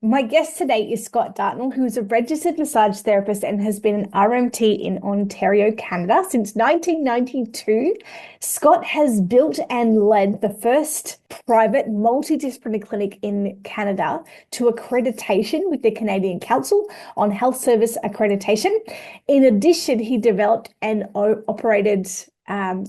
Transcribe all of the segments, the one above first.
My guest today is Scott Dartnell, who is a registered massage therapist and has been an RMT in Ontario, Canada since 1992. Scott has built and led the first private multidisciplinary clinic in Canada to accreditation with the Canadian Council on Health Service Accreditation. In addition, he developed and operated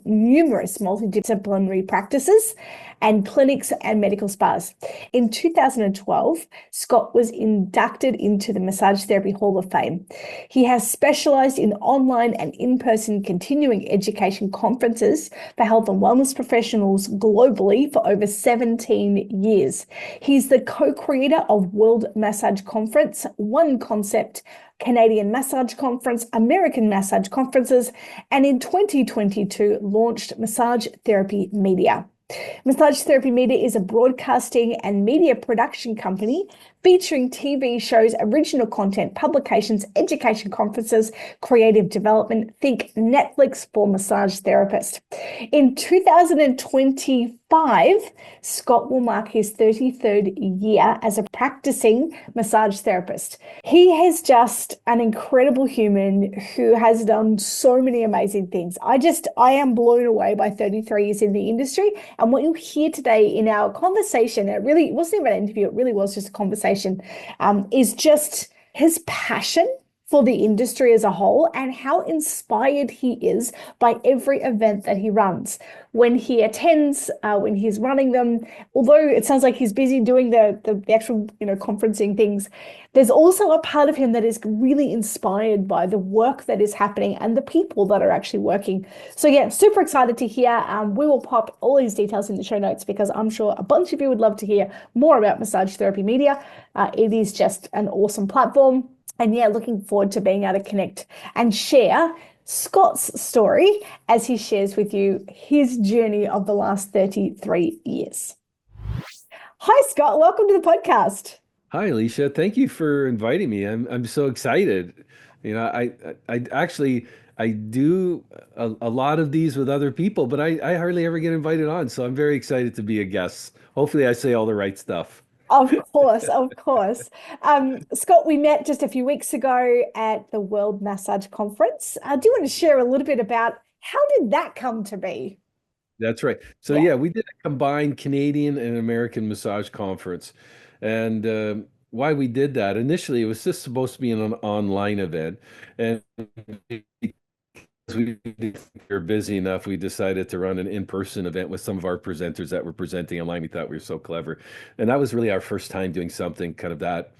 numerous multidisciplinary practices and clinics and medical spas. In 2012, Scott was inducted into the Massage Therapy Hall of Fame. He has specialized in online and in-person continuing education conferences for health and wellness professionals globally for over 17 years. He's the co-creator of World Massage Conference, One Concept, Canadian Massage Conference, American Massage Conferences, and in 2022 launched Massage Therapy Media. Massage Therapy Media is a broadcasting and media production company featuring TV shows, original content, publications, education conferences, creative development. Think Netflix for massage therapists. In 2025, Scott will mark his 33rd year as a practicing massage therapist. He is just an incredible human who has done so many amazing things. I am blown away by 33 years in the industry. And what you'll hear today in our conversation, it wasn't even an interview, it really was just a conversation, is just his passion for the industry as a whole and how inspired he is by every event that he runs. When he attends, when he's running them, although it sounds like he's busy doing the actual, conferencing things, there's also a part of him that is really inspired by the work that is happening and the people that are actually working. So yeah, super excited to hear. We will pop all these details in the show notes because I'm sure a bunch of you would love to hear more about Massage Therapy Media. It is just an awesome platform. And yeah, looking forward to being able to connect and share Scott's story as he shares with you his journey of the last 33 years. Hi, Scott. Welcome to the podcast. Hi, Elicia. Thank you for inviting me. I'm so excited. I actually I do a lot of these with other people, but I hardly ever get invited on. So I'm very excited to be a guest. Hopefully, I say all the right stuff. Of course, of course. Scott, we met just a few weeks ago at the World Massage Conference. Do you want to share a little bit about how did that come to be? That's right. So Yeah. yeah, we did a combined Canadian and American massage conference, and why we did that initially, it was just supposed to be an online event, and we were busy enough, we decided to run an in-person event with some of our presenters that were presenting online. We thought we were so clever. And that was really our first time doing something kind of that.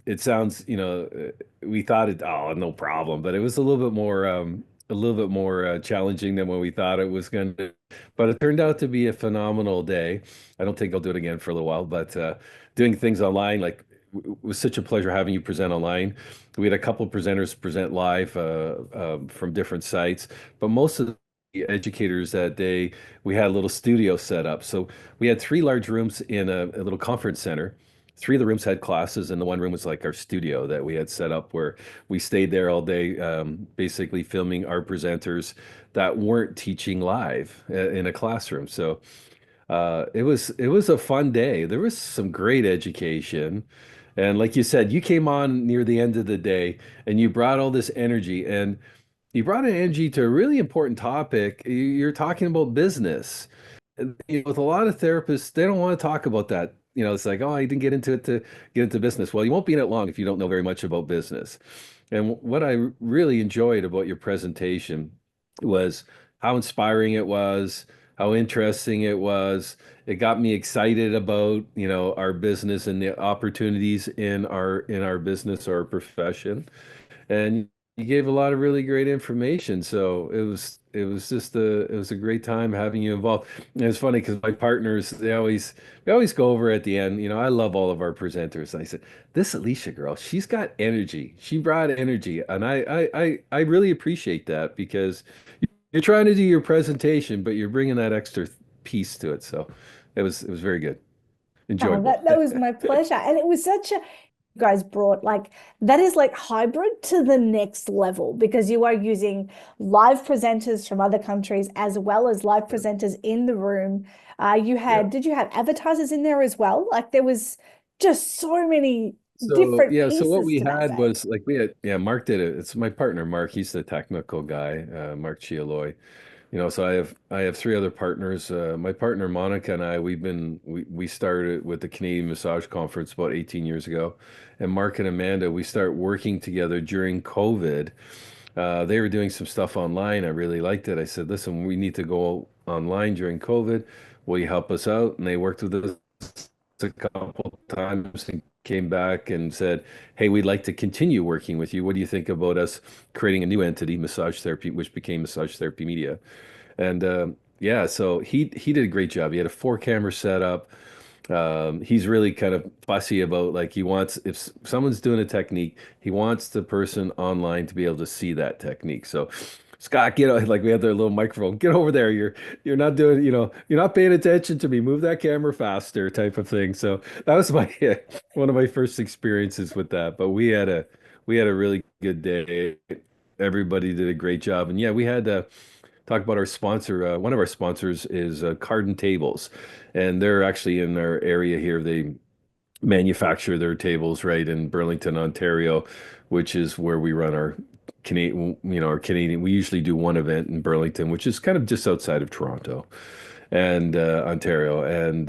It sounds, we thought it, oh, no problem, but it was a little bit more challenging than what we thought it was going to. But it turned out to be a phenomenal day. I don't think I'll do it again for a little while, but doing things online, like it was such a pleasure having you present online. We had a couple of presenters present live from different sites, but most of the educators that day, we had a little studio set up. So we had three large rooms in a little conference center. Three of the rooms had classes, and the one room was like our studio that we had set up where we stayed there all day, basically filming our presenters that weren't teaching live in a classroom. So it was a fun day. There was some great education. And like you said, you came on near the end of the day and you brought all this energy and you brought an energy to a really important topic. You're talking about business. And, with a lot of therapists, they don't want to talk about that. It's like, oh, I didn't get into it to get into business. Well, you won't be in it long if you don't know very much about business. And what I really enjoyed about your presentation was how inspiring it was, how interesting it was. It got me excited about, our business and the opportunities in our business or profession. And you gave a lot of really great information. So it was a great time having you involved. And it's funny because my partners, we always go over at the end. I love all of our presenters. I said, this Elicia girl, she's got energy. She brought energy. And I really appreciate that because you're trying to do your presentation, but you're bringing that extra piece to it. So it was very good, Oh, enjoyable. that was my pleasure. And it was such a, you guys brought like, that is like hybrid to the next level because you are using live presenters from other countries as well as live Yeah. presenters in the room. Yeah. Did you have advertisers in there as well? Like there was, just so many So different yeah, so what pieces we to that had day. was like we had yeah, Mark did it. It's my partner, Mark. He's the technical guy, Mark Chialoy. So I have three other partners. My partner Monica and I, we started with the Canadian Massage Conference about 18 years ago, and Mark and Amanda, we start working together during COVID. They were doing some stuff online. I really liked it. I said, "Listen, we need to go online during COVID. Will you help us out?" And they worked with us a couple times and came back and said, "Hey, we'd like to continue working with you. What do you think about us creating a new entity, Massage Therapy, which became Massage Therapy Media?" And yeah, so he did a great job. He had a four-camera setup. He's really kind of fussy about like he wants if someone's doing a technique, he wants the person online to be able to see that technique. So Scott, like we have their little microphone. Get over there. You're not doing, you're not paying attention to me. Move that camera faster, type of thing. So that was my one of my first experiences with that. But we had a really good day. Everybody did a great job, and yeah, we had talk about our sponsor. One of our sponsors is Carden Tables, and they're actually in our area here. They manufacture their tables right in Burlington, Ontario, which is where we run our Canadian, our Canadian. We usually do one event in Burlington, which is kind of just outside of Toronto and Ontario, and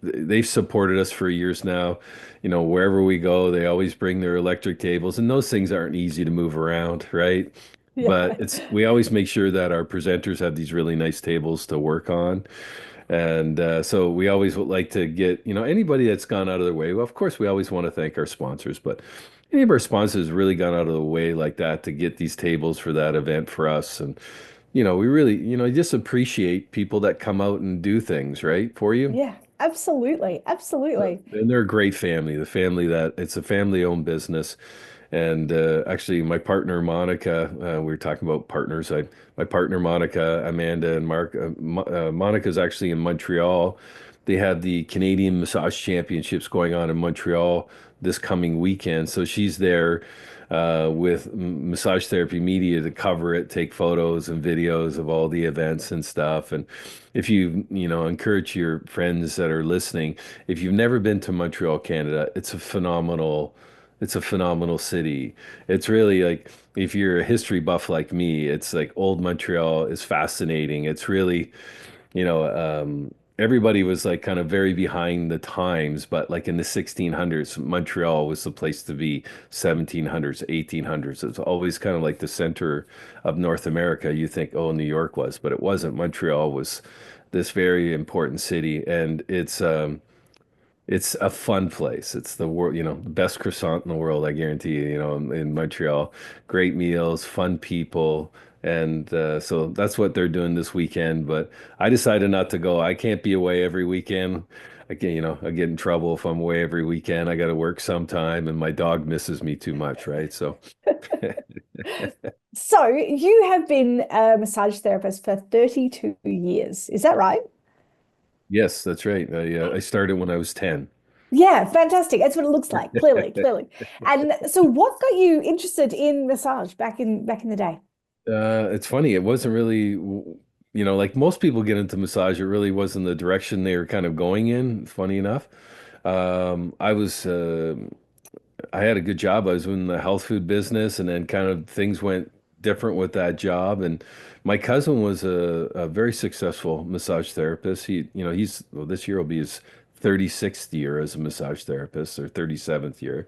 they've supported us for years now. Wherever we go, they always bring their electric tables, and those things aren't easy to move around, right? Yeah. But we always make sure that our presenters have these really nice tables to work on. And so we always would like to get, anybody that's gone out of their way. Well, of course, we always want to thank our sponsors, but any of our sponsors really gone out of the way like that to get these tables for that event for us. And, we really, just appreciate people that come out and do things, right, for you. Yeah, absolutely. Absolutely. And they're a great family. The family that it's a family-owned business. And actually, my partner Monica, we were talking about partners. My partner Monica, Amanda, and Mark. Monica's actually in Montreal. They have the Canadian Massage Championships going on in Montreal this coming weekend. So she's there with Massage Therapy Media to cover it, take photos and videos of all the events and stuff. And if encourage your friends that are listening, if you've never been to Montreal, Canada, it's a phenomenal city. It's really like if you're a history buff like me, it's like old Montreal is fascinating. It's really, everybody was like kind of very behind the times, but like in the 1600s, Montreal was the place to be. 1700s, 1800s. It's always kind of like the center of North America. You think, oh, New York was, but it wasn't. Montreal was this very important city, and it's a fun place. It's the world, the best croissant in the world, I guarantee you, in Montreal. Great meals, fun people. And so that's what they're doing this weekend. But I decided not to go. I can't be away every weekend. I get in trouble if I'm away every weekend. I got to work sometime, and my dog misses me too much, right? So, So you have been a massage therapist for 32 years. Is that right? yes, that's right. I started when I was 10. Yeah, fantastic. That's what it looks like, clearly, clearly. And so what got you interested in massage back in the day? It's funny. It wasn't really, like most people get into massage, it really wasn't the direction they were kind of going in, funny enough. I was, I had a good job. I was in the health food business, and then kind of things went different with that job. And my cousin was a very successful massage therapist. Well, this year will be his 36th year as a massage therapist, or 37th year.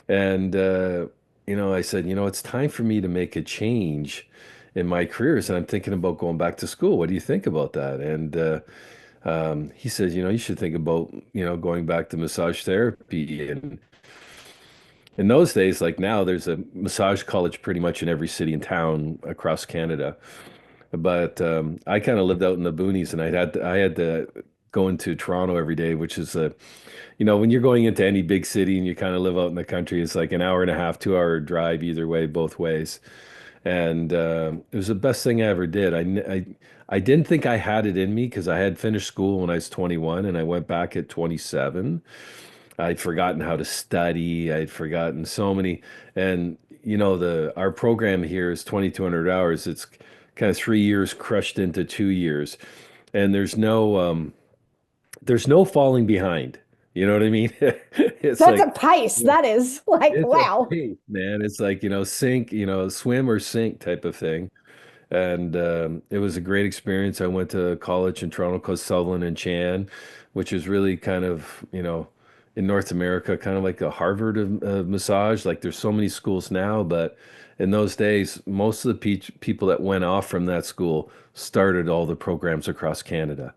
And, I said, it's time for me to make a change in my careers. And I'm thinking about going back to school. What do you think about that? And he says, you should think about, going back to massage therapy. And in those days, like now, there's a massage college pretty much in every city and town across Canada. But I kind of lived out in the boonies, and I had to go into Toronto every day, which is when you're going into any big city and you kind of live out in the country, it's like an hour and a half, 2 hour drive either way, both ways. And it was the best thing I ever did. I didn't think I had it in me because I had finished school when I was 21 and I went back at 27. I'd forgotten how to study. I'd forgotten so many. And our program here is 2,200 hours. It's kind of 3 years crushed into 2 years, and there's no falling behind. You know what I mean? It's That's a like, pace. That is like, it's a wow. pace, man. It's like, sink, swim or sink type of thing. And it was a great experience. I went to college in Toronto called Sutherland and Chan, which is really kind of, in North America, kind of like a Harvard of massage. Like there's so many schools now, but in those days, most of the pe people that went off from that school started all the programs across Canada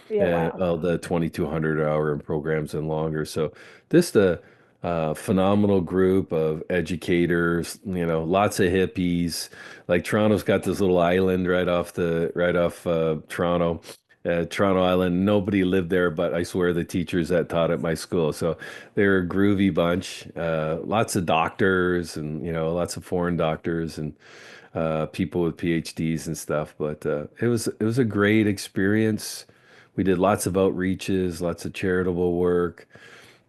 Yeah, and wow. the 2,200 hour programs and longer. So this the phenomenal group of educators, lots of hippies. Like Toronto's got this little island right off Toronto. Toronto Island, nobody lived there, but I swear the teachers that taught at my school. So they're a groovy bunch. Lots of doctors and lots of foreign doctors and people with PhDs and stuff. But it was a great experience. We did lots of outreaches, lots of charitable work.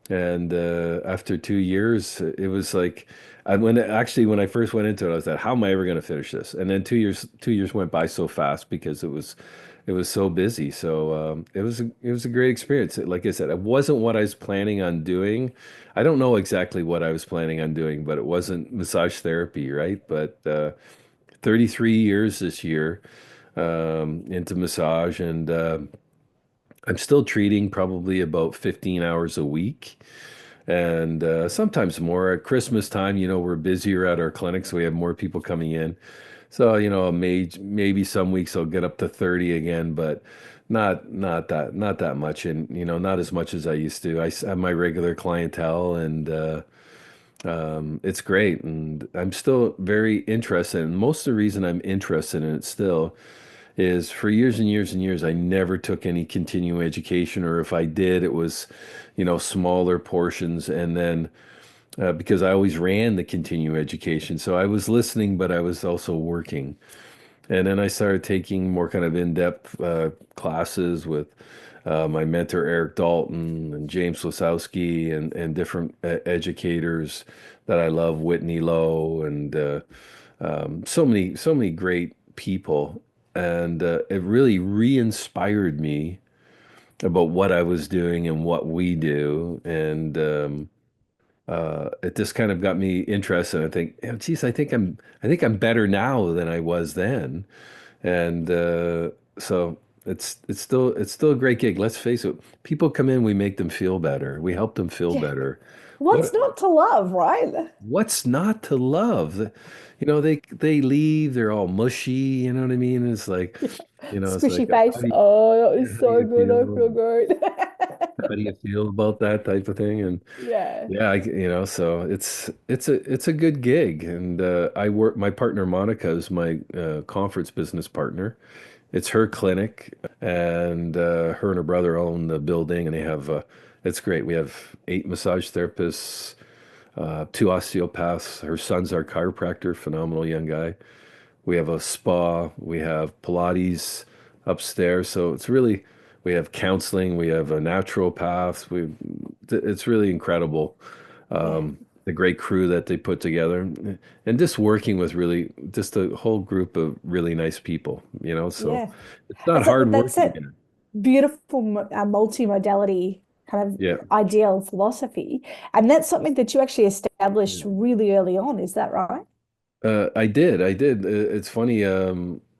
And after 2 years, it was like when I first went into it, I was like, how am I ever going to finish this? And then 2 years went by so fast because it was so busy. So it was a great experience. Like I said, it wasn't what I was planning on doing. I don't know exactly what I was planning on doing, but it wasn't massage therapy, right? But 33 years this year into massage, and I'm still treating probably about 15 hours a week. And sometimes more at Christmas time, we're busier at our clinics, so we have more people coming in. So, maybe some weeks I'll get up to 30 again, but not that much, and not as much as I used to. Have my regular clientele, and it's great, and I'm still very interested. And most of the reason I'm interested in it still is for years and years and years, I never took any continuing education, or if I did, it was, smaller portions. And then because I always ran the continuing education, so I was listening, but I was also working. And then I started taking more kind of in-depth classes with my mentor Eric Dalton and James Wasowski and different educators that I love, Whitney Lowe, and so many great people. And it really re-inspired me about what I was doing and what we do. And it just kind of got me interested. I think, oh, geez, I think I'm better now than I was then. And so it's still a great gig. Let's face it, people come in, we make them feel better. We help them feel Yeah. better. What's What not to love, right? what's not to love? They leave, they're all mushy, you know what I mean? It's like, it's like Squishy face. Oh, that was how do so you good. I feel? feel great. How do you feel about that type of thing? And Yeah. yeah, so it's a good gig. And I work, my partner Monica is my conference business partner. It's her clinic, and her and her brother own the building, and they have it's great. We have 8 massage therapists, 2 osteopaths. Her son's our chiropractor, phenomenal young guy. We have a spa, we have Pilates upstairs. So we have counseling, we have a naturopath. It's really incredible. Yeah. The great crew that they put together, and just working with really just a whole group of really nice people, so Yeah. it's not It's like hard that's working that here. beautiful multimodality kind of Yeah. ideal philosophy. And that's something that you actually Yeah. established really early on. Is that right? I did. It's funny.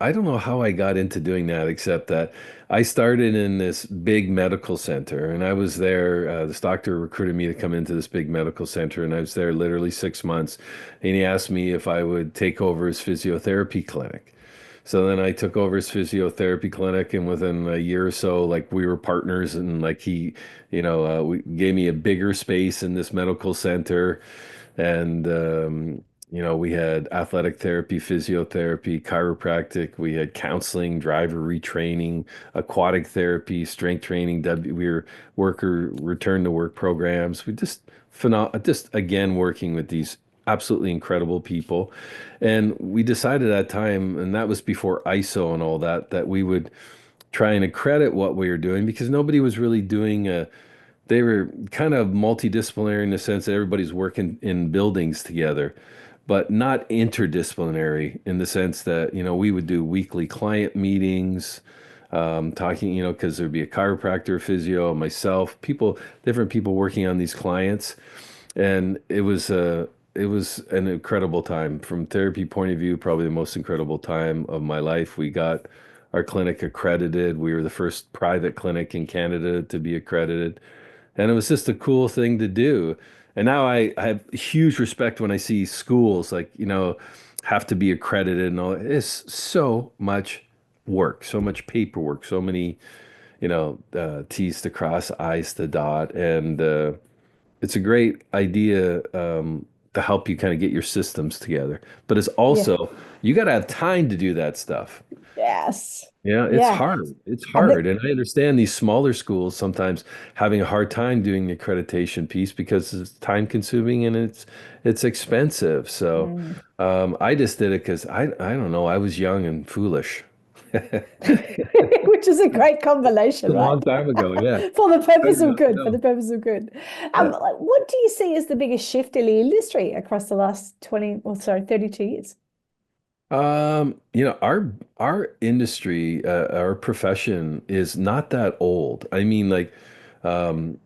I don't know how I got into doing that, except that I started in this big medical center, and I was there. This doctor recruited me to come into this big medical center, and I was there literally 6 months. And he asked me if I would take over his physiotherapy clinic. So then I took over his physiotherapy clinic, and within a year or so, like we were partners, and like we gave me a bigger space in this medical center. And we had athletic therapy, physiotherapy, chiropractic, we had counseling, driver retraining, aquatic therapy, strength training, we were worker return to work programs. Just again working with these absolutely incredible people. And we decided at that time, and that was before ISO and all that, that we would try and accredit what we were doing because nobody was really doing they were kind of multidisciplinary in the sense that everybody's working in buildings together, but not interdisciplinary in the sense that, we would do weekly client meetings. talking, because there'd be a chiropractor, physio, myself, different people working on these clients. And it was an incredible time from therapy point of view, probably the most incredible time of my life. We got our clinic accredited. We were the first private clinic in Canada to be accredited. And it was just a cool thing to do. And now I have huge respect when I see schools like, have to be accredited and all. It's so much work, so much paperwork, so many, T's to cross, I's to dot. And it's a great idea to help you kind of get your systems together. But it's Yeah. also, you got to have time to do that stuff. Yes. Yeah, it's Yeah. hard. It's And hard. And I understand these smaller schools sometimes having a hard time doing the accreditation piece because it's time consuming and it's expensive. So mm. I just did it because I don't know, I was young and foolish. Which is a great combination, A right? long time ago, yeah. For the purpose Better of not to good, for the know. purpose of good. Yeah. Like, what do you see as the biggest shift in the industry across the last 20, or sorry, 32 years? Our industry, our profession is not that old. I mean, like, um,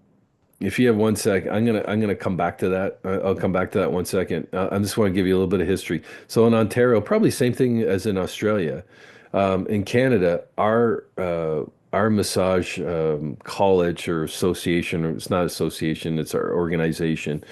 if you have 1 sec, I'm gonna come back to that. I'll come back to that 1 second. I just want to give you a little bit of history. So in Ontario, probably same thing as in Australia. In Canada, our massage college or association, or it's not association, it's our organization,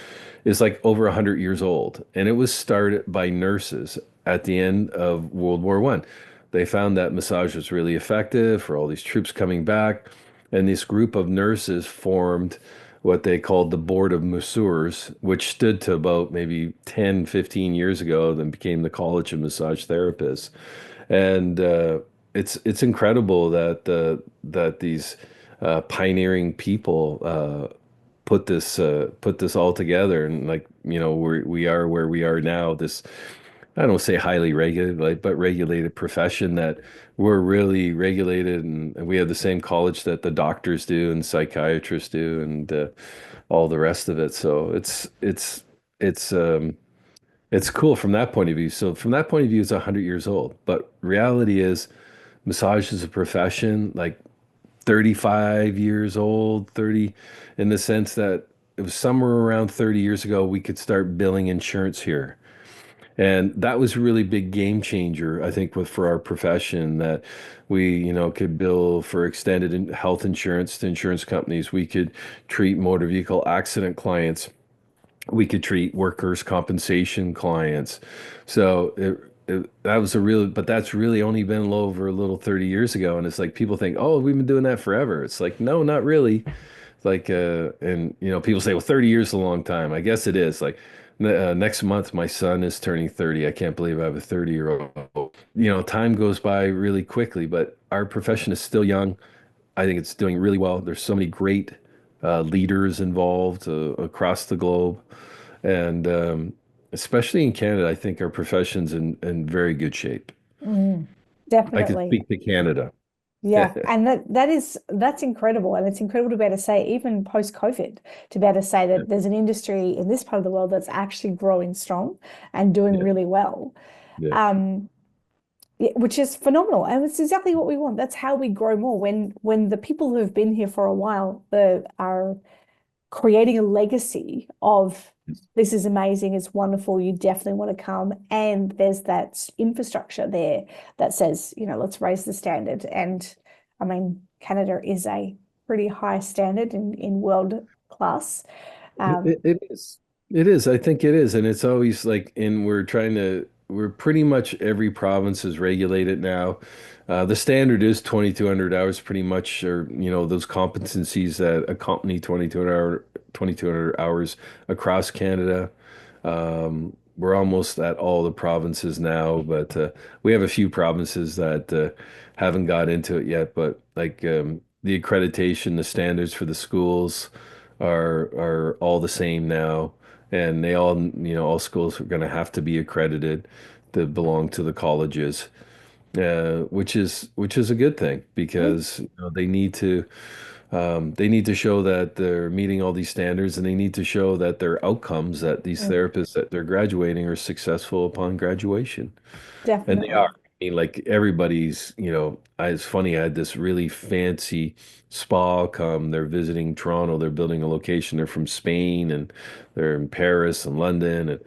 is like over 100 years old, and it was started by nurses at the end of World War One. They found that massage was really effective for all these troops coming back, and this group of nurses formed what they called the Board of Masseurs, which stood to about maybe 10, 15 years ago, then became the College of Massage Therapists. And it's incredible that these pioneering people put this all together, and like we are where we are now. This, I don't say highly regulated, but regulated profession, that we're really regulated, and we have the same college that the doctors do and psychiatrists do, and all the rest of it. So it's cool from that point of view. So from that point of view, it's 100 years old. But reality is, massage is a profession like 35 years old, 30, in the sense that it was somewhere around 30 years ago, we could start billing insurance here. And that was a really big game changer, I think, for our profession, that we, could bill for extended health insurance to insurance companies. We could treat motor vehicle accident clients. We could treat workers' compensation clients. So that was but that's really only been over a little 30 years ago. And it's like people think, oh, we've been doing that forever. It's like, no, not really. Like, and people say, well, 30 years is a long time. I guess it is. Like, next month, my son is turning 30. I can't believe I have a 30-year-old. Time goes by really quickly, but our profession is still young. I think it's doing really well. There's so many great leaders involved across the globe, and especially in Canada, I think our profession's in very good shape. Mm, I can definitely. speak to Canada. Yeah, and that's incredible, and it's incredible to be able to say, even post-COVID, to be able to say Yeah, that there's an industry in this part of the world that's actually growing strong and doing yeah, really well, yeah. um, yeah, which is phenomenal, and it's exactly what we want. That's how we grow more. When the people who have been here for a while are creating a legacy of this is amazing, it's wonderful, you definitely want to come. And there's that infrastructure there that says, let's raise the standard. And I mean, Canada is a pretty high standard in world class. It, Um, it, it is. It is. I think it is. And it's always like, we're pretty much every province is regulated now. The standard is 2,200 hours pretty much, or, those competencies that accompany 2,200 hours across Canada. We're almost at all the provinces now, but we have a few provinces that haven't got into it yet. But like the accreditation, the standards for the schools are all the same now, and all schools are going to have to be accredited to belong to the colleges, which is a good thing, mm, because they need to show that they're meeting all these standards, and they need to show that their outcomes, that these mm, therapists that they're graduating, are successful upon graduation, and they definitely. are. mean, like everybody's, it's funny. I had this really fancy spa come. They're visiting Toronto. They're building a location. They're from Spain and they're in Paris and London. And,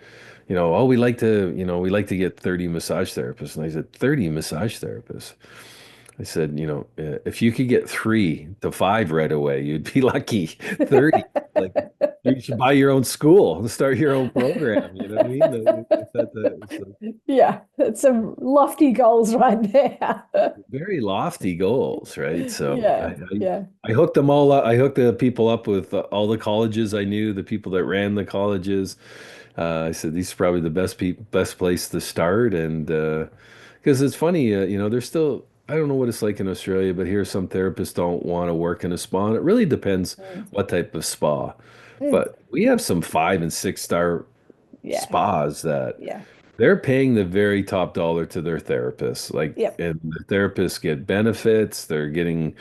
oh, we like to get 30 massage therapists. And I said, 30 massage therapists. I said, if you could get 3 to 5 right away, you'd be lucky. 30, like you should buy your own school and start your own program. You know what I mean? It's Yeah, that's some lofty goals right there. very lofty goals, right? So Yeah, yeah. I hooked them all up. I hooked the people up with all the colleges I knew, the people that ran the colleges. I said these are probably the best place to start, and because it's funny, there's still I don't know what it's like in Australia, but here some therapists don't want to work in a spa, and it really depends Mm. what type of spa. Mm. But we have some 5 and 6 star Yeah, spas that yeah, they're paying the very top dollar to their therapists. Like, yep, and the therapists get benefits, they're getting,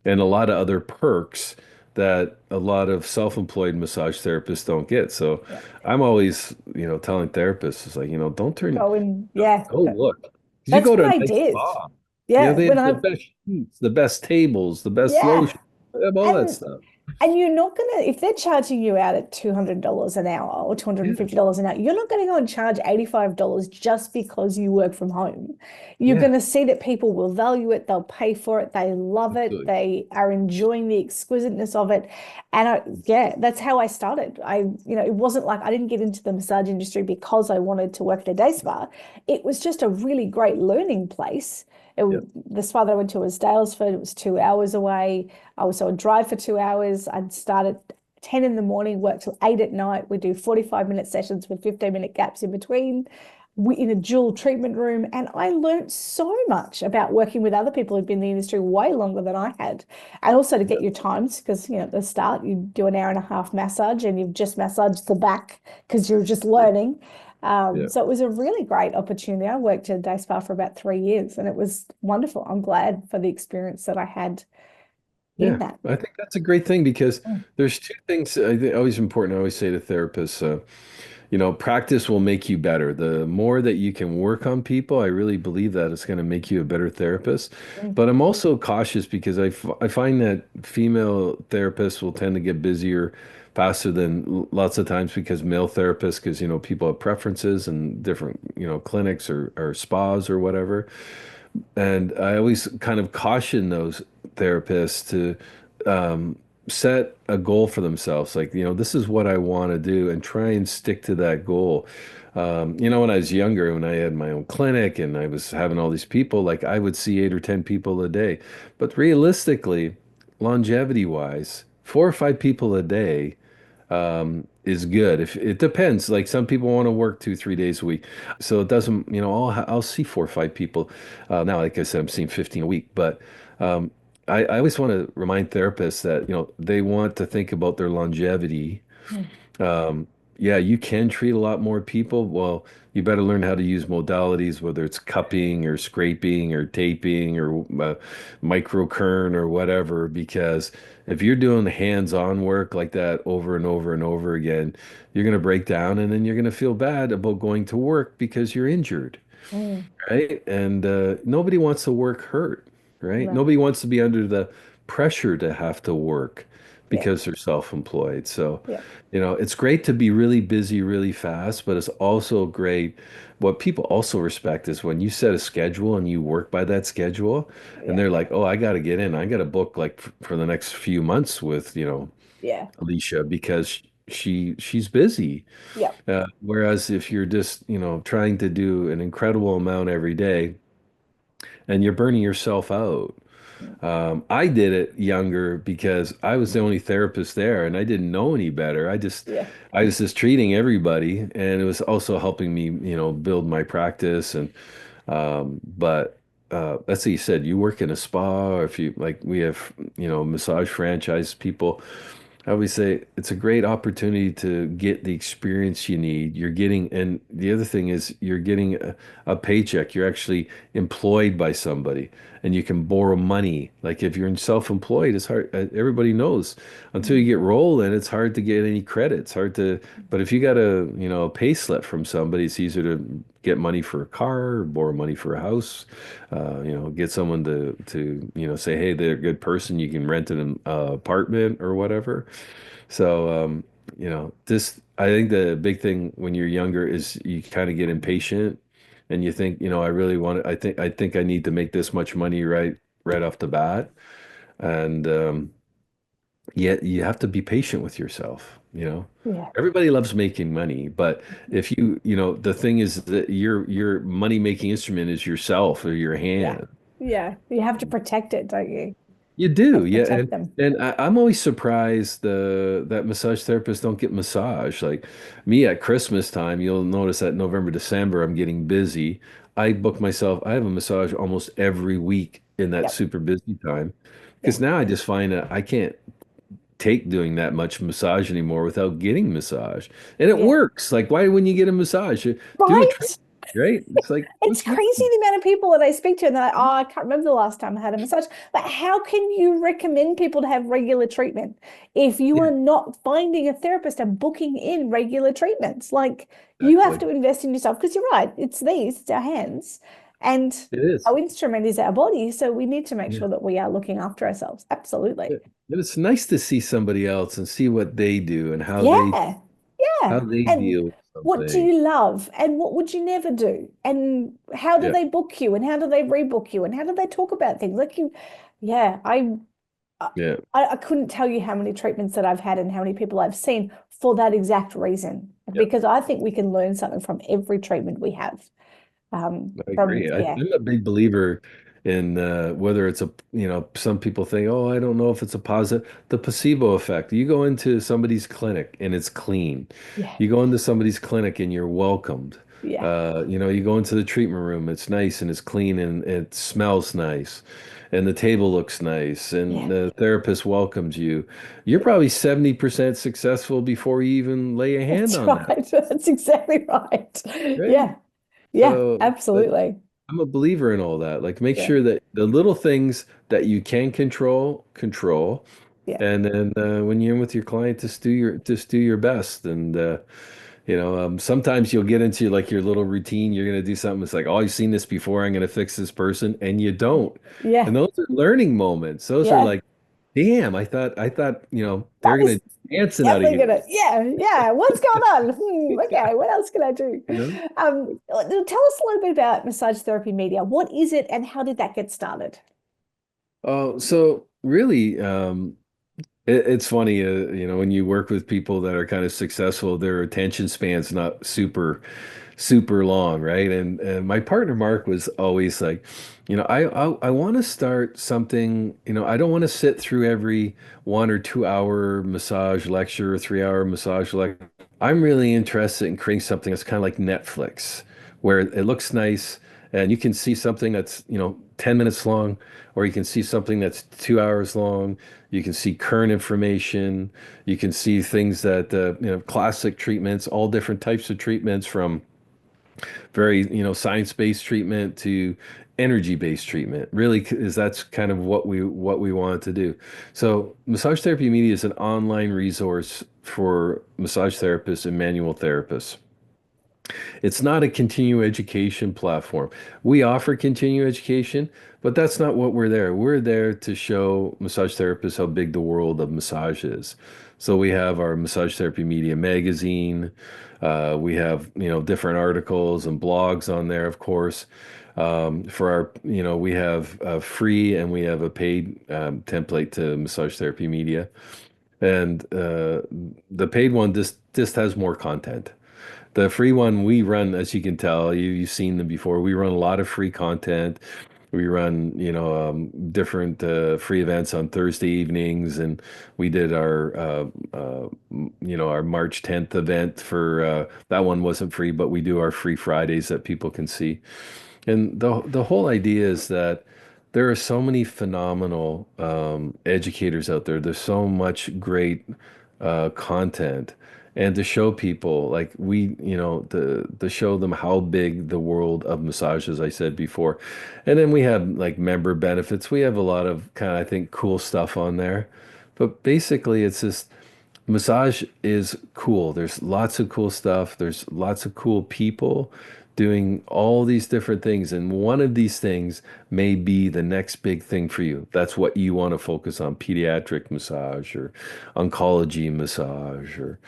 and a lot of other perks that a lot of self-employed massage therapists don't get. So yeah. I'm always, telling therapists, it's like, don't turn, Go in, yeah. go look. 'Cause you That's go to what a I nice did. spa, Yeah, they when have the I best sheets, the best tables, the best yeah, lotion, they have all that and stuff. you're not gonna, if they're charging you out at $200 an hour or Yeah, $250 an hour, you're not gonna go and charge $85 just because you work from home. You're yeah, gonna see that people will value it, they'll pay for it, they love it, absolutely. they are enjoying the exquisiteness of it. And yeah, that's how I started. It wasn't like I didn't get into the massage industry because I wanted to work at a day spa. It was just a really great learning place. Yeah, The spa that I went to was Dalesford. It was 2 hours away. I would drive for 2 hours. I'd start at 10 in the morning, work till 8 at night. We do 45-minute sessions with 15-minute gaps in between. We in a dual treatment room. And I learned so much about working with other people who've been in the industry way longer than I had. And also to get your times, because at the start you do an hour and a half massage and you've just massaged the back because you're just yeah, learning. yeah. So it was a really great opportunity. I worked at a day spa for about 3 years and it was wonderful. I'm glad for the experience that I had in Yeah, that. I think that's a great thing because Mm. there's 2 things I think always important. I always say to therapists, practice will make you better. The more that you can work on people, I really believe that it's going to make you a better therapist. Mm. But I'm also cautious because I find that female therapists will tend to get busier faster than lots of times because male therapists, because, people have preferences and different, clinics or spas or whatever. And I always kind of caution those therapists to set a goal for themselves. Like, this is what I want to do and try and stick to that goal. When I was younger, when I had my own clinic and I was having all these people, like I would see 8 or 10 people a day. But realistically, longevity wise, 4 or 5 people a day is good. If it depends, like some people want to work 2, 3 days a week, so it doesn't. I'll see 4 or 5 people. Now, like I said, I'm seeing 15 a week, but um, I always want to remind therapists that they want to think about their longevity. Mm. um, yeah, you can treat a lot more people. Well, you better learn how to use modalities, whether it's cupping or scraping or taping or microcurrent or whatever, because if you're doing hands-on work like that over and over and over again, you're going to break down and then you're going to feel bad about going to work because you're injured, Mm. right? And nobody wants to work hurt, right? No. Nobody wants to be under the pressure to have to work Yeah. because they're self-employed. So, Yeah. it's great to be really busy really fast, but it's also great. What people also respect is when you set a schedule and you work by that schedule, and Yeah. they're like, "Oh, I got to get in. I got to book like for the next few months with, Yeah. Alicia because she's busy." Yeah. Whereas if you're just, trying to do an incredible amount every day and you're burning yourself out. Mm. I did it younger because I was the only therapist there and I didn't know any better. Yeah. I was just treating everybody and it was also helping me, build my practice and but that's what you said. You work in a spa, or if you like, we have, massage franchise people. I always say it's a great opportunity to get the experience you need. You're getting, and the other thing is you're getting a paycheck. You're actually employed by somebody and you can borrow money. Like if you're in self-employed, it's hard. Everybody knows until you Mm. get rolling, it's hard to get any credit. It's hard to, but if you got a pay slip from somebody, it's easier to get money for a car, borrow money for a house, get someone to say, hey, they're a good person. You can rent an apartment or whatever. So, this, I think the big thing when you're younger is you kind of get impatient and you think, I really want to, I think I need to make this much money right off the bat. And yet you have to be patient with yourself. Yeah. Everybody loves making money, but if the thing is that your money making instrument is yourself or your Yeah. hand. Yeah. You have to protect it, don't you? You You have do, to yeah, protect and them. and I'm always surprised that massage therapists don't get massage. Like me at Christmas time, you'll notice that November, December, I'm getting busy. I book myself. I have a massage almost every week in that Yep. super busy time, Yeah. because now I just find that I can't take doing that much massage anymore without getting massage, and it Yeah. works. Like, why wouldn't you get a massage? Do a treat, Right? right? It's like, It's what's crazy wrong? the amount of people that I speak to, and they're like, oh, I can't remember the last time I had a massage. But how can you recommend people to have regular treatment if you Yeah, are not finding a therapist and booking in regular treatments? Like, you have exactly. to invest in yourself because you're right, it's our hands, and It is. our instrument is our body. So we need to make Yeah. sure that we are looking after ourselves. Yeah. Absolutely. And it's nice to see somebody else and see what they do and Yeah. how Yeah. they And deal with what do something. you love? And what would you never do? And how do Yeah. they book you? And how do they rebook you? And how do they talk about things? Like you, yeah, I, Yeah. I couldn't tell you how many treatments that I've had and how many people I've seen for that exact reason. Yeah. Because I think we can learn something from every treatment we have. I From agree. yeah, I'm a big believer in whether it's some people think, oh, I don't know if it's a positive, the placebo effect. You go into somebody's clinic and it's clean. yeah, You go into somebody's clinic and you're welcomed. yeah, You go into the treatment room, it's nice and it's clean and it smells nice. And the table looks nice and yeah. the therapist welcomes you. You're probably 70% successful before you even lay a hand That's on that, right. That's exactly right. right? Yeah, yeah, So, like, absolutely. I'm a believer in all that. Like, make Yeah, sure that the little things that you can control, control, yeah, and then when you're in with your client, just do your best. And sometimes you'll get into like your little routine. You're gonna do something. It's like, oh, I've seen this before. I'm gonna fix this person, and you don't. yeah, And those are learning moments. Those are yeah. like, damn, I thought, That they're gonna was dancing out of definitely here. gonna, yeah, yeah. What's going on? Okay, what else can I do? You know? Tell us a little bit about massage therapy media. What is it and how did that get started? Oh, so really, it's funny, when you work with people that are kind of successful, their attention span's not super, super long, right? And my partner Mark was always like, I want to start something. I don't want to sit through every 1 or 2 hour massage lecture, 3 hour massage lecture. I'm really interested in creating something that's kind of like Netflix, where it looks nice and you can see something that's 10 minutes long, or you can see something that's 2 hours long. You can see current information. You can see things that, classic treatments, all different types of treatments from very, science-based treatment to energy-based treatment. Really, is that's kind of what we wanted to do. So, Massage Therapy Media is an online resource for massage therapists and manual therapists. It's not a continuing education platform. We offer continuing education, but that's not what we're there. We're there to show massage therapists how big the world of massage is. So we have our Massage Therapy Media magazine. We have, different articles and blogs on there, of course. For our, we have free and we have a paid template to Massage Therapy Media. And the paid one just has more content. The free one we run, as you can tell, you've seen them before. We run a lot of free content. We run, different free events on Thursday evenings, and we did our March 10th event for that one wasn't free, but we do our free Fridays that people can see. And the whole idea is that there are so many phenomenal educators out there. There's so much great content, and to show people like to show them how big the world of massage, as I said before. And then we have like member benefits. We have a lot of kind of, I think, cool stuff on there. But basically, it's just massage is cool. There's lots of cool stuff. There's lots of cool people doing all these different things. And one of these things may be the next big thing for you. That's what you want to focus on, pediatric massage or oncology massage, or,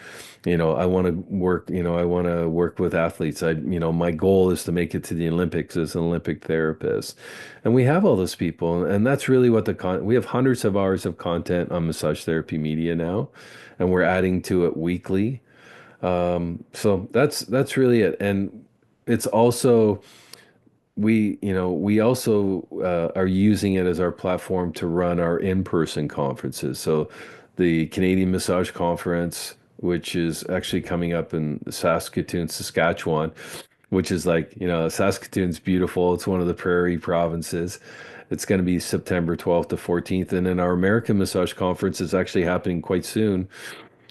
I want to work, I want to work with athletes. My goal is to make it to the Olympics as an Olympic therapist. And we have all those people. And that's really what we have hundreds of hours of content on Massage Therapy Media now, and we're adding to it weekly. So that's really it. And it's also we also are using it as our platform to run our in-person conferences. So the Canadian Massage Conference, which is actually coming up in Saskatoon, Saskatchewan, which is like, Saskatoon's beautiful. It's one of the prairie provinces. It's going to be September 12th to 14th. And then our American Massage Conference is actually happening quite soon.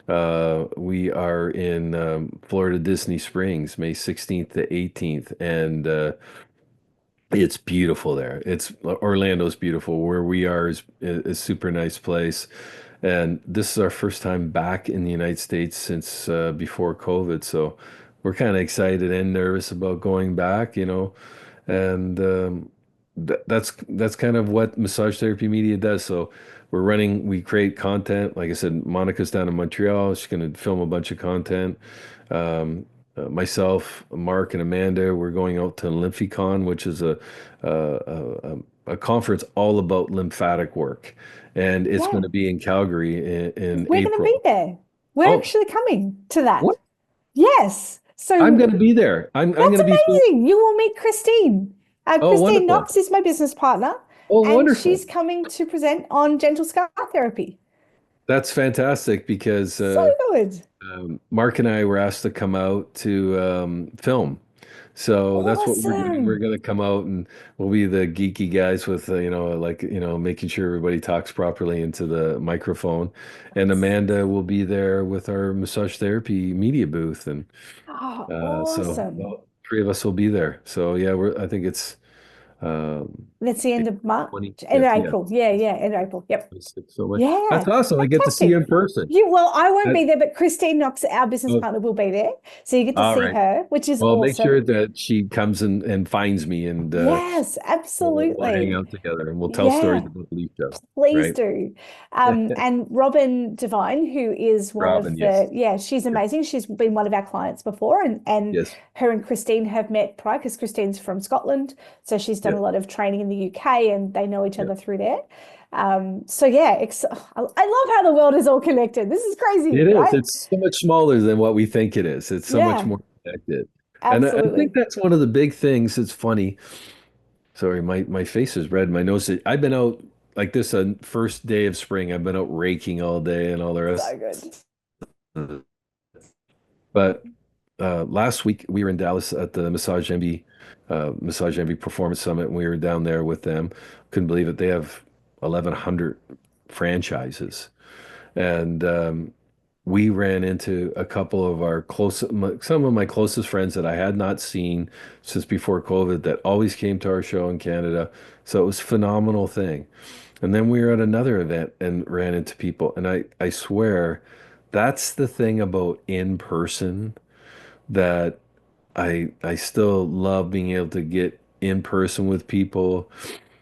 We are in Florida Disney Springs, May 16th to 18th, and it's beautiful there. Orlando's beautiful. Where we are is a super nice place, and this is our first time back in the United States since before COVID. So we're kind of excited and nervous about going back, and that's kind of what Massage Therapy Media does. So we create content. Like I said, Monica's down in Montreal. She's going to film a bunch of content. Myself, Mark, and Amanda, we're going out to LymphiCon, which is a conference all about lymphatic work, and it's going Yeah, to be in Calgary in we're going to be April. there. We're Oh, actually coming to that. what? Yes. I'm going So to be there. I'm that's going to be so. amazing. You will meet Christine. Oh, Christine wonderful. Knox is my business partner, Oh, and wonderful. she's coming to present on gentle scar therapy. That's fantastic because So good. Mark and I were asked to come out to film. So that's what we're doing. We're Awesome. going to come out and we'll be the geeky guys with, making sure everybody talks properly into the microphone. And Amanda will be there with our massage therapy media booth. And Oh, so awesome. well, three of us will be there. So yeah, I think it's That's the end April of March, end of 25th. Yeah. April. Yeah, yeah, end of April. Yep. 26th. So much. Yeah, That's awesome. I get to see you fantastic. in person. Well, I won't That, be there, but Christine Knox, our business oh, partner, will be there. So you get to all see right. her, which is Well, make awesome. sure that she comes and finds me, and Yes, we'll hang absolutely. out together and we'll tell stories Yeah. about Alicia, Please right? do. And Robin Devine, who is one Robin, of the, yes. yeah, she's Yes. amazing. She's been one of our clients before, and Yes. her and Christine have met prior because Christine's from Scotland. So she's done a Yep. lot of training in the UK and they know each Yep. other through there. So yeah, I love how the world is all connected. This is It crazy, is. right? It's so much smaller than what we think it is. It's so much Yeah, more connected. And I think absolutely. that's one of the big things. It's funny. Sorry, my face is red. My nose. I've been out like this on first day of spring. I've been out raking all day and all the rest. So good. But last week we were in Dallas at the Massage Envy Performance Summit, and we were down there with them. Couldn't believe it. They have 1,100 franchises, and we ran into a couple of some of my closest friends that I had not seen since before COVID that always came to our show in Canada. So it was a phenomenal thing. And then we were at another event and ran into people, and I swear that's the thing about in person that I still love being able to get in person with people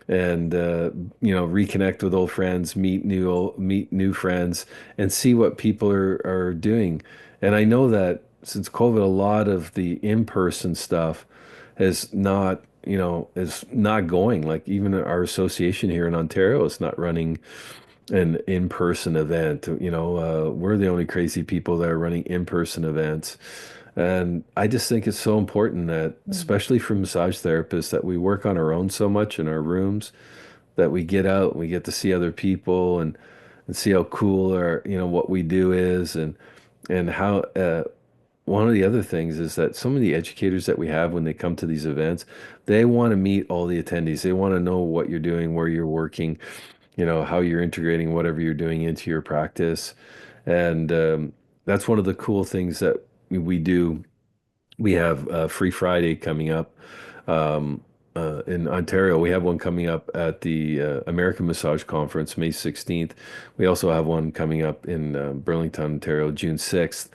and reconnect with old friends, meet new friends, and see what people are doing. And I know that since COVID, a lot of the in-person stuff is not going. Like even our association here in Ontario is not running an in-person event. We're the only crazy people that are running in-person events. And I just think it's so important that, Mm. especially for massage therapists, that we work on our own so much in our rooms, that we get out and we get to see other people and see how cool what we do is and how one of the other things is that some of the educators that we have when they come to these events, they want to meet all the attendees. They want to know what you're doing, where you're working, how you're integrating whatever you're doing into your practice. And that's one of the cool things that we do. We have Free Friday coming up in Ontario. We have one coming up at the American Massage Conference, May 16th. We also have one coming up in Burlington, Ontario, June 6th.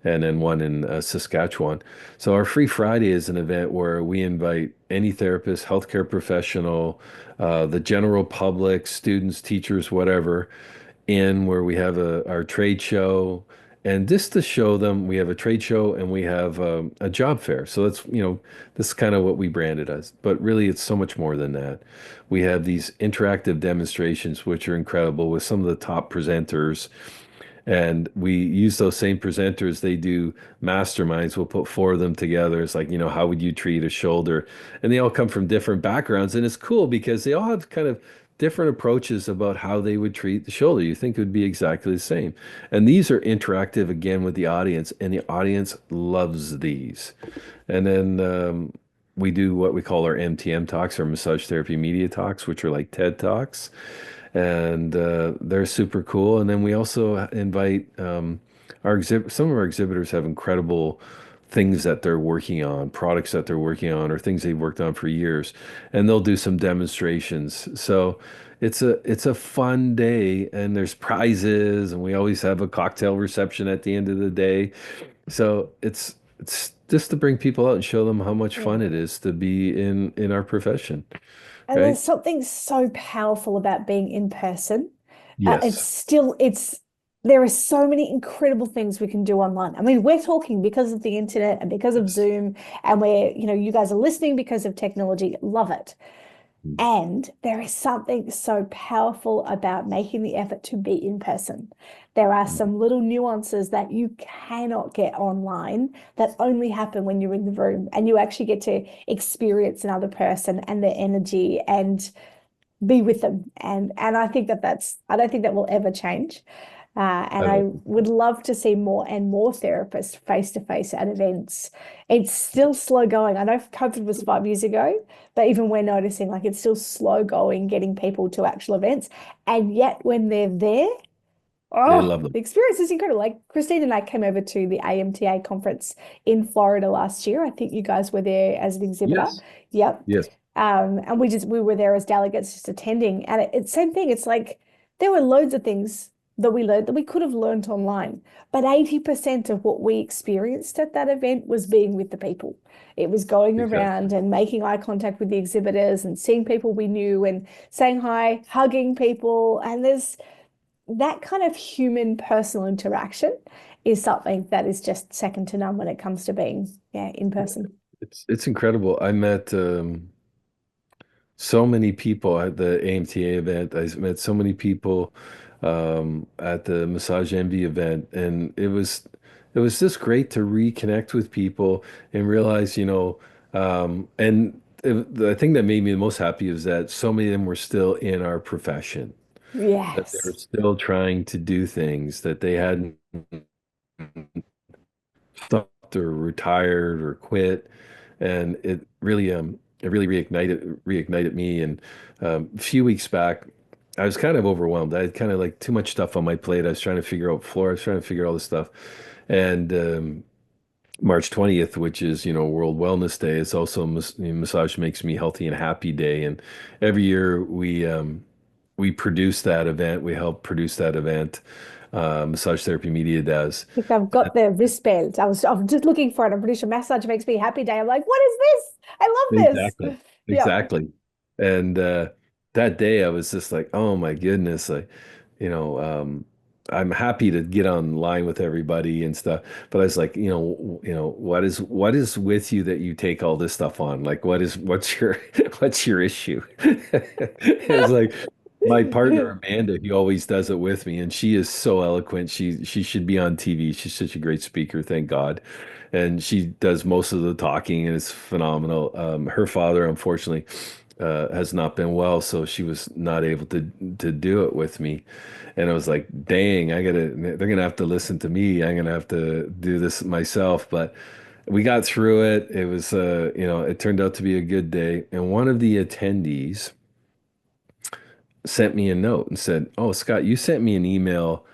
and then one in Saskatchewan. So our Free Friday is an event where we invite any therapist, healthcare professional, the general public, students, teachers, whatever, in where we have our trade show. And just to show them, we have a trade show and we have a job fair. So that's, this is kind of what we brand it as. But really, it's so much more than that. We have these interactive demonstrations, which are incredible with some of the top presenters, and we use those same presenters. They do masterminds. We'll put four of them together. It's like, how would you treat a shoulder? And they all come from different backgrounds. And it's cool because they all have kind of different approaches about how they would treat the shoulder. You think it would be exactly the same. And these are interactive again with the audience, and the audience loves these. And then we do what we call our MTM talks, our massage therapy media talks, which are like TED Talks, and they're super cool. And then we also invite some of our exhibitors have incredible things that they're working on, products that they're working on, or things they've worked on for years, and they'll do some demonstrations. So it's a fun day, and there's prizes, and we always have a cocktail reception at the end of the day. So it's just to bring people out and show them how much fun Yeah. it is to be in our profession, And right? there's something so powerful about being in person. It's Yes. still, there are so many incredible things we can do online. I mean, we're talking because of the internet and because of Yes. Zoom, and you guys are listening because of technology. Love it. And there is something so powerful about making the effort to be in person. There are some little nuances that you cannot get online that only happen when you're in the room and you actually get to experience another person and their energy and be with them. And I think I don't think that will ever change. And I I don't. would love to see more and more therapists face to face at events. It's still slow going. I know COVID was 5 years ago, but even we're noticing like it's still slow going getting people to actual events. And yet when they're there, They oh, love them. the experience is incredible. Like Christine and I came over to the AMTA conference in Florida last year. I think you guys were there as an exhibitor. Yes. Yep. Yes. And we were there as delegates just attending. And it's same thing. It's like there were loads of things that we learned that we could have learned online. But 80% of what we experienced at that event was being with the people. It was going Exactly. around and making eye contact with the exhibitors and seeing people we knew and saying hi, hugging people. And there's that kind of human personal interaction is something that is just second to none when it comes to being, yeah, in person. It's incredible. I met so many people at the AMTA event. I met so many people at the Massage Envy event, and it was just great to reconnect with people and realize, the thing that made me the most happy is that so many of them were still in our profession, that they were Yes. still trying to do things that they hadn't stopped or retired or quit, and it really reignited me. And a few weeks back, I was kind of overwhelmed. I had kind of like too much stuff on my plate. I was trying to figure out floor. I was trying to figure all this stuff, and March 20th, which is, World Wellness Day, it's also Massage Makes Me Healthy and Happy Day. And every year we produce that event. We help produce that event. Massage Therapy Media does. If I've got the wristband, I'm just looking for it. I'm pretty sure massage makes me happy day. I'm like, what is this? I love Exactly. this. Yeah. Exactly. And that day I was just like, oh my goodness, like, you know, um, I'm happy to get online with everybody and stuff, but I was like, what is with you that you take all this stuff on? Like, what's your what's your issue? It's like my partner Amanda, he always does it with me, and she is so eloquent. She should be on TV. She's such a great speaker, thank God. And she does most of the talking, and it's phenomenal. Her father, unfortunately, has not been well, so she was not able to do it with me. And I was like, dang, they're gonna have to listen to me. I'm gonna have to do this myself. But we got through it. It was, it turned out to be a good day. And one of the attendees sent me a note and said, "Oh, Scott, you sent me an email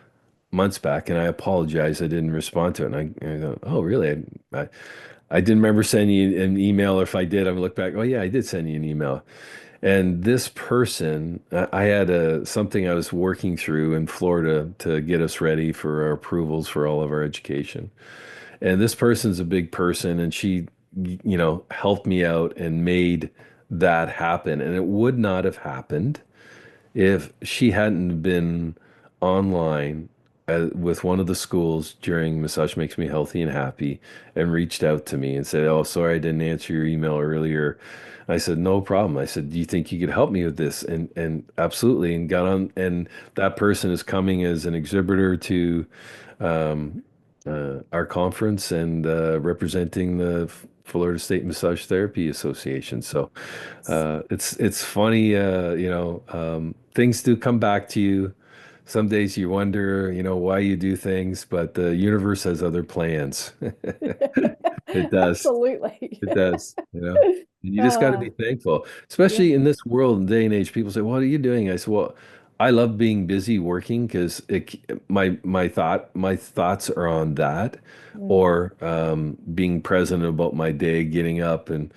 months back, and I apologize. I didn't respond to it." And I go, "Oh, really? I didn't remember sending you an email, or if I did, I'm gonna look back. Oh, yeah, I did send you an email." And this person, I had something I was working through in Florida to get us ready for our approvals for all of our education. And this person's a big person, and she, helped me out and made that happen. And it would not have happened if she hadn't been online with one of the schools during Massage Makes Me Healthy and Happy and reached out to me and said, "Oh, sorry, I didn't answer your email earlier." I said, "No problem." I said, "Do you think you could help me with this?" And absolutely, and got on. And that person is coming as an exhibitor to um, our conference and representing the Florida State Massage Therapy Association. So it's funny, things do come back to you. Some days you wonder, why you do things, but the universe has other plans. It does. Absolutely. It does, And you just got to be Oh, thankful, yeah. especially in this world and day and age. People say, "What are you doing?" I said, "Well, I love being busy working because my thoughts are on that, Mm. or being present about my day, getting up and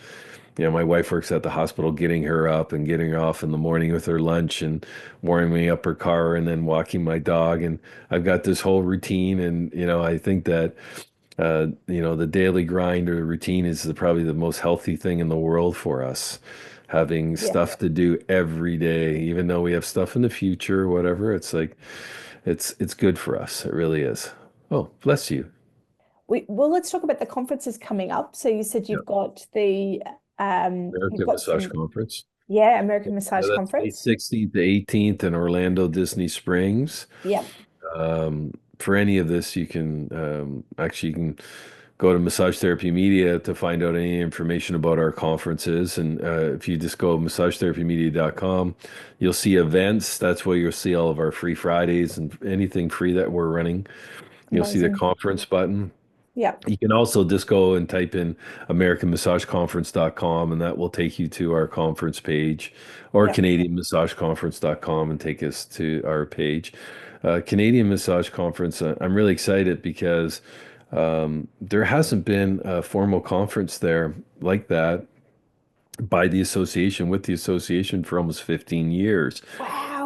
my wife works at the hospital, getting her up and getting her off in the morning with her lunch and warming up her car and then walking my dog. And I've got this whole routine. And, I think that, the daily grind or routine is probably the most healthy thing in the world for us. Having Yeah. stuff to do every day, even though we have stuff in the future or whatever, it's like, it's good for us. It really is. Oh, bless you. Well, let's talk about the conferences coming up. So you said Yeah. you've American got Massage some, Conference. yeah, Yeah, American Massage that's May Conference. 16th to 18th in Orlando, Disney Springs. Yep. For any of this, you can go to Massage Therapy Media to find out any information about our conferences. And if you just go massagetherapymedia.com, you'll see events. That's where you'll see all of our free Fridays and anything free that we're running. You'll see the Amazing. conference button. Yep. You can also just go and type in americanmassageconference.com and that will take you to our conference page, or Yep. canadianmassageconference.com and take us to our page. Canadian Massage Conference, I'm really excited because there hasn't been a formal conference there like that by the association, with the association, for almost 15 years. Wow.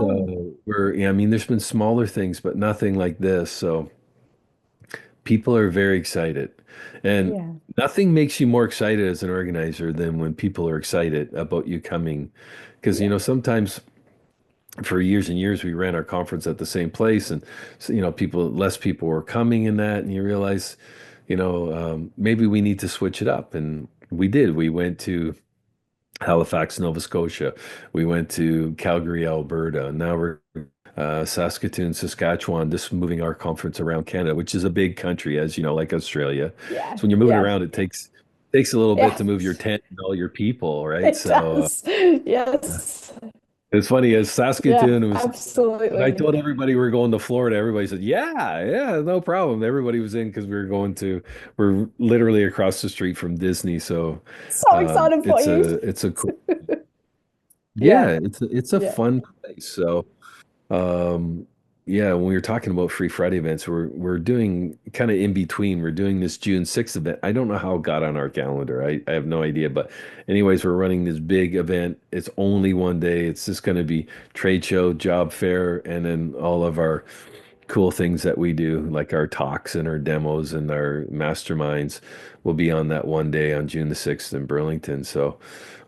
So yeah, I mean, there's been smaller things, but nothing like this. So people are very excited. And Yeah. nothing makes you more excited as an organizer than when people are excited about you coming. Because, Yeah. sometimes for years and years we ran our conference at the same place, and so, less people were coming in that, and you realize, maybe we need to switch it up. And we did. We went to Halifax, Nova Scotia. We went to Calgary, Alberta. Now we're Saskatoon, Saskatchewan, just moving our conference around Canada, which is a big country, as you know, like Australia. Yeah. So when you're moving Yeah. around, it takes a little bit Yeah. to move your tent and all your people, right? It So does. Yes. it's funny, as Yeah, Saskatoon was. When I absolutely. told everybody we were going to Florida, everybody said, "Yeah, yeah, no problem." Everybody was in because we're literally across the street from Disney, so So excited for you. it's a cool, Yeah. yeah, it's a Yeah. fun place. So Um, yeah, when we were talking about Free Friday events, we're doing kind of in between. We're doing this June 6th event. I don't know how it got on our calendar. I have no idea. But anyways, we're running this big event. It's only one day. It's just going to be trade show, job fair, and then all of our cool things that we do, like our talks and our demos and our masterminds, will be on that one day on June the 6th in Burlington. So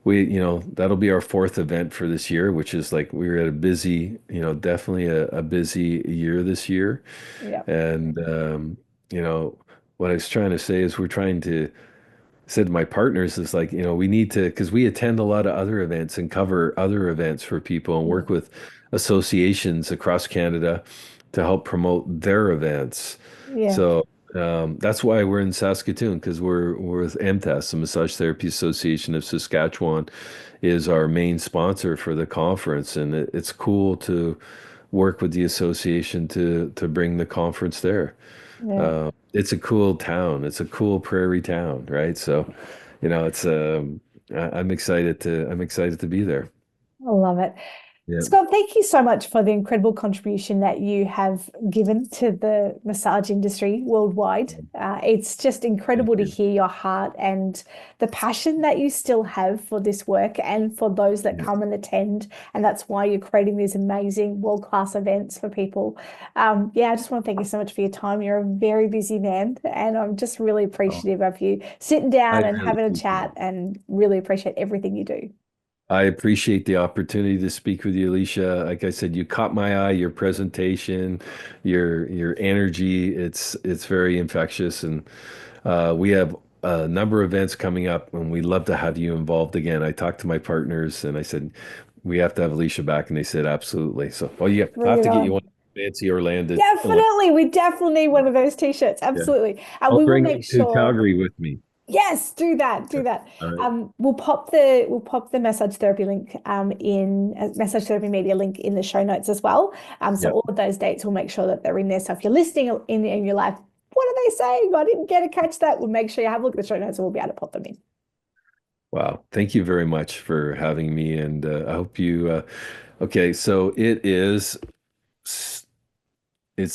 that'll be our fourth event for this year, which is like we were at a busy, definitely a busy year this year. Yeah. And, you know, what I was trying to say is we're trying to said to my partners is like, we need to, because we attend a lot of other events and cover other events for people and work Mm. with associations across Canada to help promote their events. Yeah. So that's why we're in Saskatoon, because we're with MTAS, the Massage Therapy Association of Saskatchewan, is our main sponsor for the conference, and it's cool to work with the association to bring the conference there. Yeah. It's a cool town. It's a cool prairie town, right? So, it's I'm excited to be there. I love it. Yeah. Scott, thank you so much for the incredible contribution that you have given to the massage industry worldwide. It's just Thank incredible to you. hear your heart and the passion that you still have for this work and for those that Yeah. come and attend. And that's why you're creating these amazing world-class events for people. Yeah, I just want to thank you so much for your time. You're a very busy man, and I'm just really Oh, appreciative of you sitting I down and really having a appreciate chat it. and really appreciate everything you do. I appreciate the opportunity to speak with you, Alicia. Like I said, you caught my eye, your presentation, your energy. It's very infectious, and we have a number of events coming up, and we'd love to have you involved again. I talked to my partners, and I said we have to have Alicia back, and they said absolutely. So, well, yeah, I Bring have it to get you one on. fancy Orlando. Definitely. We definitely need one of those t-shirts. Yeah, Absolutely. And I'll we will bring make them to sure, Calgary with me. yes, do that. Do Okay. that. All right. We'll pop the massage therapy link in massage therapy media link in the show notes as well. So Yeah. all of those dates will make sure that they're in there. So if you're listening in your life, what are they saying? I didn't get to catch that. We'll make sure you have a look at the show notes and we'll be able to pop them in. Wow. Thank you very much for having me, and I hope you. Okay, so it's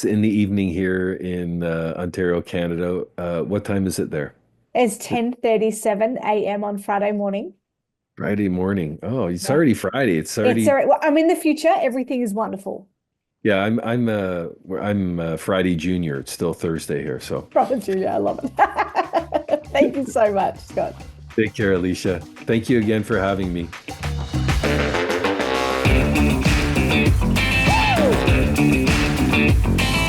in the evening here in Ontario, Canada. What time is it there? It's 10:37 a.m. on Friday morning. Friday morning. Oh, it's Yeah. already Friday. It's It's already all right. Well, I'm in the future. Everything is wonderful. yeah. I'm Friday Junior. It's still Thursday here. So Brother Junior, I love it. Thank you so much, Scott. take care, Alicia. Thank you again for having me.